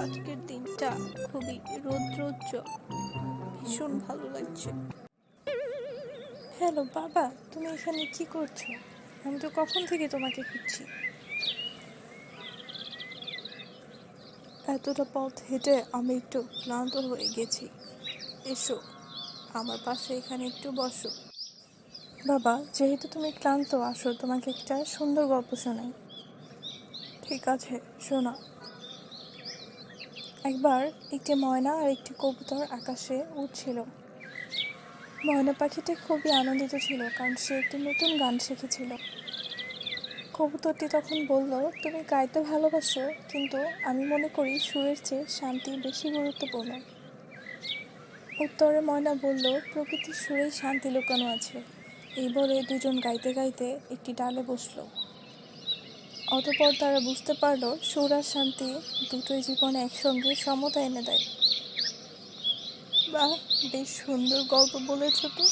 আজকের দিনটা খুবই রৌদ্রোজ্জ্বল, ভীষণ ভালো লাগছে। হ্যালো বাবা, তুমি এখানে কি করছো? আমি তো কখন থেকে তোমাকে খুঁজছি। এতটা পথ হেঁটে আমি একটু ক্লান্ত হয়ে গেছি। এসো আমার পাশে এখানে একটু বসো। বাবা, যেহেতু তুমি ক্লান্ত, আসো তোমাকে একটা সুন্দর গল্প শোনাই। ঠিক আছে, শোনা। একবার একটি ময়না আর একটি কবুতর আকাশে উড়ছিল। ময়না পাখিটি খুবই আনন্দিত ছিল, কারণ সে একটি নতুন গান শিখেছিল। কবুতরটি তখন বলল, তুমি গাইতে ভালোবাসো, কিন্তু আমি মনে করি সুরের চেয়ে শান্তি বেশি গুরুত্বপূর্ণ। উত্তরে ময়না বলল, প্রকৃতির সুরেই শান্তি লুকানো আছে। এই বলে দুজন গাইতে গাইতে একটি ডালে বসলো। অতঃপর তারা বুঝতে পারলো, সুর আর শান্তি দুটোই জীবনে একসঙ্গে সমতা এনে দেয়। বাহ, বেশ সুন্দর গল্প বলেছ তো।